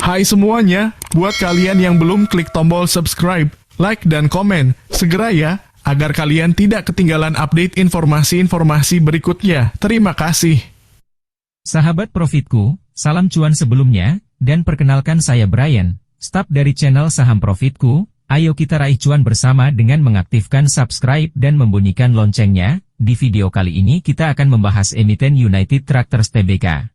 Hai semuanya, buat kalian yang belum klik tombol subscribe, like dan komen, segera ya, agar kalian tidak ketinggalan update informasi-informasi berikutnya. Terima kasih. Sahabat Profitku, salam cuan sebelumnya, dan perkenalkan saya Brian, staf dari channel Saham Profitku. Ayo kita raih cuan bersama dengan mengaktifkan subscribe dan membunyikan loncengnya. Di video kali ini kita akan membahas emiten United Tractors Tbk.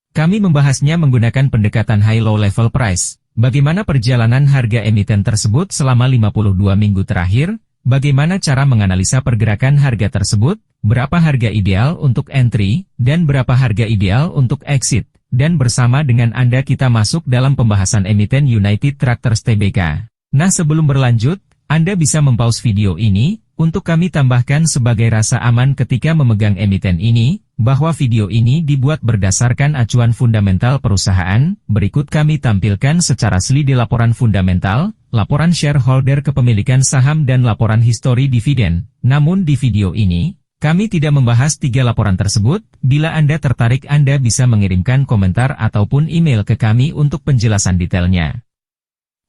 Kami membahasnya menggunakan pendekatan high-low level price. Bagaimana perjalanan harga emiten tersebut selama 52 minggu terakhir, bagaimana cara menganalisa pergerakan harga tersebut, berapa harga ideal untuk entry, dan berapa harga ideal untuk exit. Dan bersama dengan Anda kita masuk dalam pembahasan emiten United Tractors Tbk. Nah, sebelum berlanjut, Anda bisa mempause video ini, untuk kami tambahkan sebagai rasa aman ketika memegang emiten ini, bahwa video ini dibuat berdasarkan acuan fundamental perusahaan. Berikut kami tampilkan secara selidi laporan fundamental, laporan shareholder kepemilikan saham dan laporan histori dividen. Namun di video ini, kami tidak membahas 3 laporan tersebut. Bila Anda tertarik, Anda bisa mengirimkan komentar ataupun email ke kami untuk penjelasan detailnya.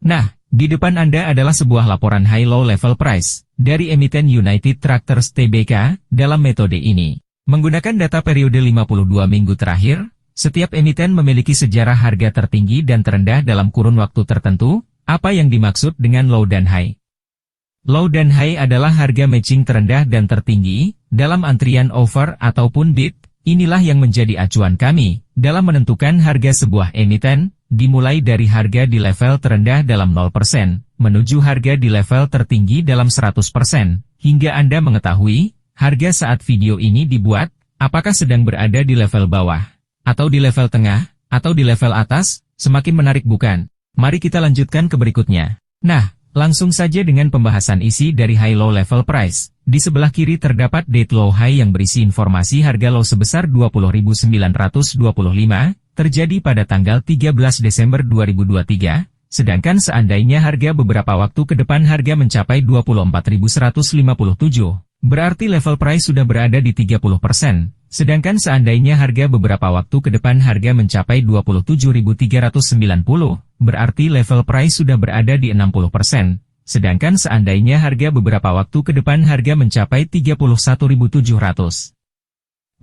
Nah, di depan Anda adalah sebuah laporan high-low level price dari emiten United Tractors Tbk dalam metode ini. Menggunakan data periode 52 minggu terakhir, setiap emiten memiliki sejarah harga tertinggi dan terendah dalam kurun waktu tertentu. Apa yang dimaksud dengan low dan high? Low dan high adalah harga matching terendah dan tertinggi dalam antrian offer ataupun bid. Inilah yang menjadi acuan kami dalam menentukan harga sebuah emiten, dimulai dari harga di level terendah dalam 0%, menuju harga di level tertinggi dalam 100%, hingga Anda mengetahui harga saat video ini dibuat, apakah sedang berada di level bawah, atau di level tengah, atau di level atas. Semakin menarik bukan? Mari kita lanjutkan ke berikutnya. Nah, langsung saja dengan pembahasan isi dari high-low level price. Di sebelah kiri terdapat date low high yang berisi informasi harga low sebesar 20.925, terjadi pada tanggal 13 Desember 2023, sedangkan seandainya harga beberapa waktu ke depan harga mencapai 24.157. Berarti level price sudah berada di 30%, sedangkan seandainya harga beberapa waktu ke depan harga mencapai 27.390, berarti level price sudah berada di 60%, sedangkan seandainya harga beberapa waktu ke depan harga mencapai 31.700.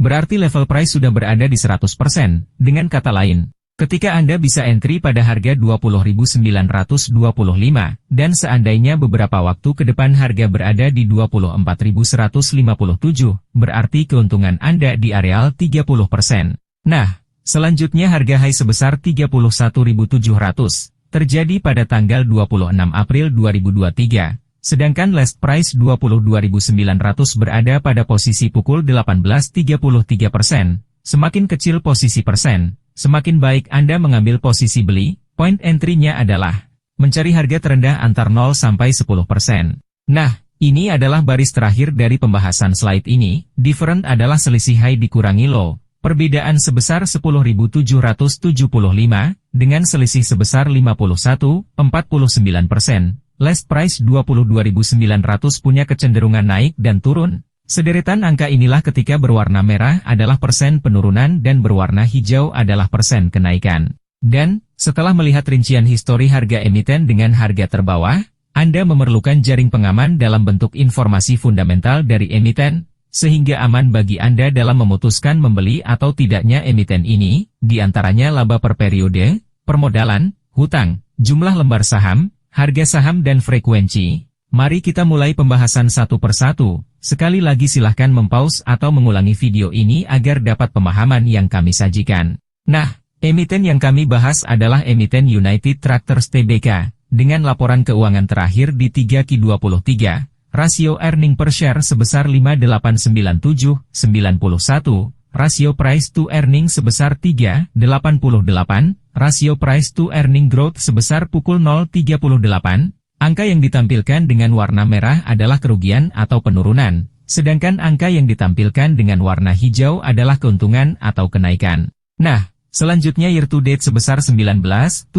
Berarti level price sudah berada di 100%, dengan kata lain, ketika Anda bisa entry pada harga 20.925, dan seandainya beberapa waktu ke depan harga berada di 24.157, berarti keuntungan Anda di areal 30%. Nah, selanjutnya harga high sebesar 31.700, terjadi pada tanggal 26 April 2023, sedangkan last price 22.900 berada pada posisi pukul 18.33%. Semakin kecil posisi persen, semakin baik Anda mengambil posisi beli. Point entry-nya adalah mencari harga terendah antar 0 sampai 10%. Nah, ini adalah baris terakhir dari pembahasan slide ini. Different adalah selisih high dikurangi low. Perbedaan sebesar 10.775 dengan selisih sebesar 51,49%. Last price 22.900 punya kecenderungan naik dan turun. Sederetan angka inilah ketika berwarna merah adalah persen penurunan dan berwarna hijau adalah persen kenaikan. Dan, setelah melihat rincian histori harga emiten dengan harga terbawah, Anda memerlukan jaring pengaman dalam bentuk informasi fundamental dari emiten, sehingga aman bagi Anda dalam memutuskan membeli atau tidaknya emiten ini, diantaranya laba per periode, permodalan, hutang, jumlah lembar saham, harga saham dan frekuensi. Mari kita mulai pembahasan satu persatu. Sekali lagi silahkan mempause atau mengulangi video ini agar dapat pemahaman yang kami sajikan. Nah, emiten yang kami bahas adalah emiten United Tractors Tbk, dengan laporan keuangan terakhir di 3Q23, rasio earning per share sebesar 5,897,91, rasio price to earning sebesar 3,88, rasio price to earning growth sebesar pukul 0,38, angka yang ditampilkan dengan warna merah adalah kerugian atau penurunan, sedangkan angka yang ditampilkan dengan warna hijau adalah keuntungan atau kenaikan. Nah, selanjutnya year to date sebesar 19,76%,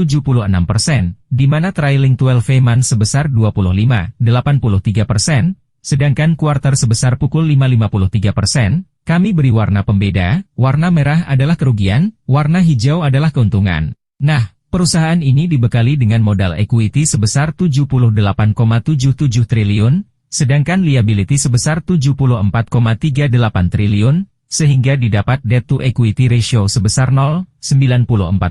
di mana trailing 12 months sebesar 25,83%, sedangkan quarter sebesar pukul 5,53%, kami beri warna pembeda, warna merah adalah kerugian, warna hijau adalah keuntungan. Nah, Perusahaan ini dibekali dengan modal equity sebesar 78,77 triliun, sedangkan liability sebesar 74,38 triliun, sehingga didapat debt to equity ratio sebesar 0,94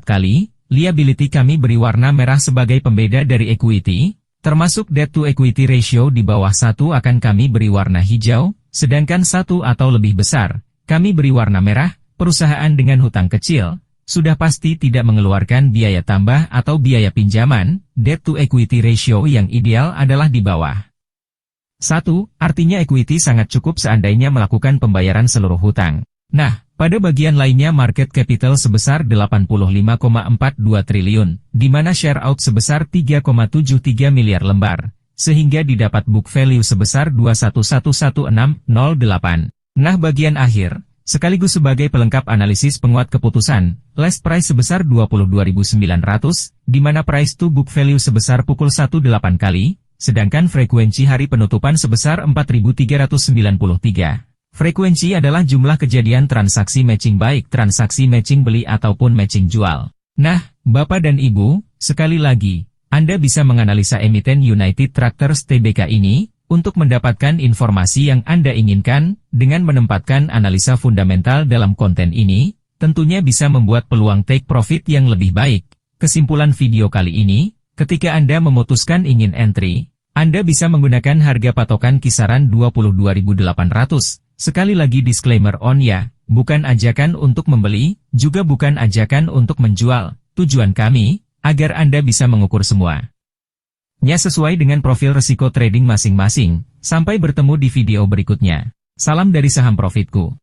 kali. Liability kami beri warna merah sebagai pembeda dari equity, termasuk debt to equity ratio di bawah 1 akan kami beri warna hijau, sedangkan 1 atau lebih besar, kami beri warna merah. Perusahaan dengan hutang kecil sudah pasti tidak mengeluarkan biaya tambah atau biaya pinjaman. Debt to equity ratio yang ideal adalah di bawah 1, artinya equity sangat cukup seandainya melakukan pembayaran seluruh hutang. Nah, pada bagian lainnya market capital sebesar 85,42 triliun, di mana share out sebesar 3,73 miliar lembar, sehingga didapat book value sebesar 21111608. Nah, bagian akhir, sekaligus sebagai pelengkap analisis penguat keputusan, last price sebesar 22.900, di mana price to book value sebesar pukul 18 kali, sedangkan frekuensi hari penutupan sebesar 4.393. Frekuensi adalah jumlah kejadian transaksi matching baik transaksi matching beli ataupun matching jual. Nah, Bapak dan Ibu, sekali lagi, Anda bisa menganalisa emiten United Tractors Tbk ini, untuk mendapatkan informasi yang Anda inginkan, dengan menempatkan analisa fundamental dalam konten ini, tentunya bisa membuat peluang take profit yang lebih baik. Kesimpulan video kali ini, ketika Anda memutuskan ingin entry, Anda bisa menggunakan harga patokan kisaran 22.800. Sekali lagi disclaimer on ya, bukan ajakan untuk membeli, juga bukan ajakan untuk menjual. Tujuan kami, agar Anda bisa mengukur semua nya sesuai dengan profil resiko trading masing-masing. Sampai bertemu di video berikutnya. Salam dari Saham Profitku.